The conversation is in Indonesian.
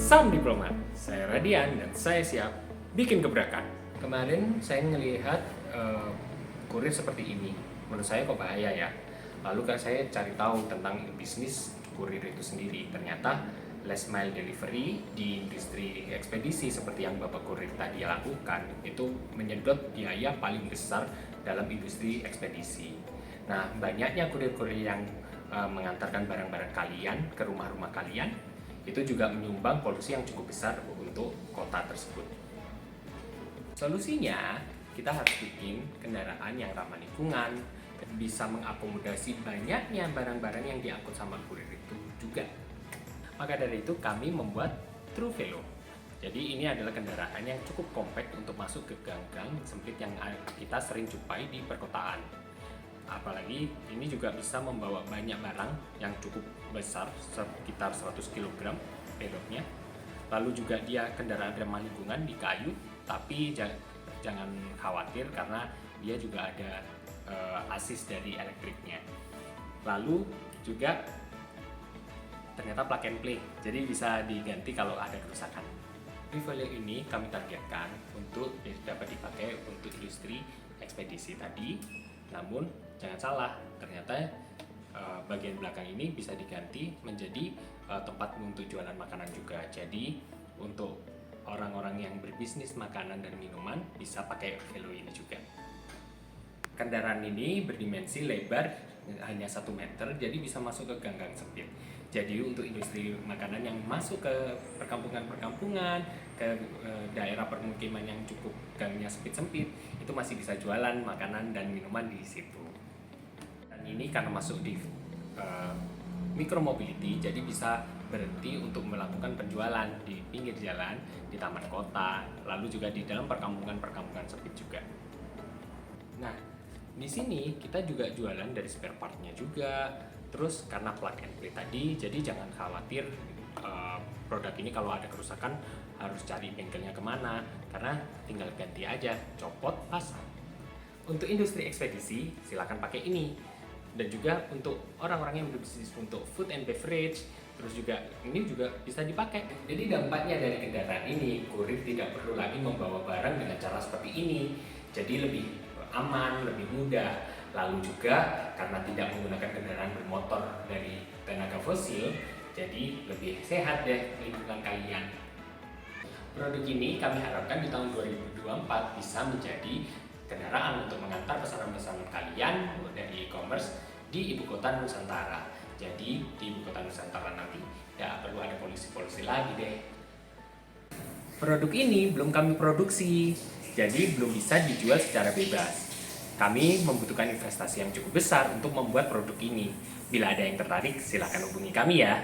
Salam Diplomat, saya Radian dan saya siap bikin gebrakan. Kemarin saya melihat kurir seperti ini, menurut saya kok bahaya ya. Lalu kan saya cari tahu tentang bisnis kurir itu sendiri. Ternyata last mile delivery di industri ekspedisi seperti yang Bapak Kurir tadi lakukan itu menyedot biaya paling besar dalam industri ekspedisi. Nah, banyaknya kurir-kurir yang mengantarkan barang-barang kalian ke rumah-rumah kalian itu juga menyumbang polusi yang cukup besar untuk kota tersebut. Solusinya, kita harus bikin kendaraan yang ramah lingkungan, bisa mengakomodasi banyaknya barang-barang yang diangkut sama kurir itu juga. Maka dari itu kami membuat TruVelo. Jadi ini adalah kendaraan yang cukup kompak untuk masuk ke gang-gang sempit yang kita sering jumpai di perkotaan. Apalagi ini juga bisa membawa banyak barang yang cukup besar, sekitar 100 kg payloadnya. Lalu juga dia kendaraan ramah lingkungan di kayu, tapi jangan khawatir karena dia juga ada asis dari elektriknya. Lalu juga ternyata plug and play, jadi bisa diganti kalau ada kerusakan. TruVelo ini kami targetkan untuk dapat dipakai untuk industri ekspedisi tadi. Namun jangan salah, ternyata bagian belakang ini bisa diganti menjadi tempat untuk jualan makanan juga. Jadi untuk orang-orang yang berbisnis makanan dan minuman bisa pakai Velo ini juga. Kendaraan ini berdimensi lebar hanya 1 meter, jadi bisa masuk ke gang-gang sempit. Jadi untuk industri makanan yang masuk ke perkampungan-perkampungan, ke daerah permukiman yang cukup gangnya sempit-sempit, itu masih bisa jualan makanan dan minuman di situ. Dan ini karena masuk di micromobility, jadi bisa berhenti untuk melakukan penjualan di pinggir jalan, di taman kota, lalu juga di dalam perkampungan-perkampungan sempit juga. Nah, di sini kita juga jualan dari spare part-nya juga. Terus karena plug and play tadi, jadi jangan khawatir produk ini kalau ada kerusakan harus cari bengkelnya kemana, karena tinggal ganti aja, copot, pasang. Untuk industri ekspedisi silakan pakai ini. Dan juga untuk orang-orang yang berbisnis untuk food and beverage, terus juga ini juga bisa dipakai. Jadi dampaknya dari kendaraan ini, kurir tidak perlu lagi membawa barang dengan cara seperti ini. Jadi lebih aman, lebih mudah. Lalu juga karena tidak menggunakan kendaraan bermotor dari tenaga fosil, jadi lebih sehat deh lingkungan kalian. Produk ini kami harapkan di tahun 2024 bisa menjadi kendaraan untuk mengantar pesanan-pesanan kalian dari e-commerce di ibu kota Nusantara. Jadi di ibu kota Nusantara nanti tidak perlu ada polusi-polusi lagi deh. Produk ini belum kami produksi, jadi belum bisa dijual secara bebas. Kami membutuhkan investasi yang cukup besar untuk membuat produk ini. Bila ada yang tertarik, silakan hubungi kami ya.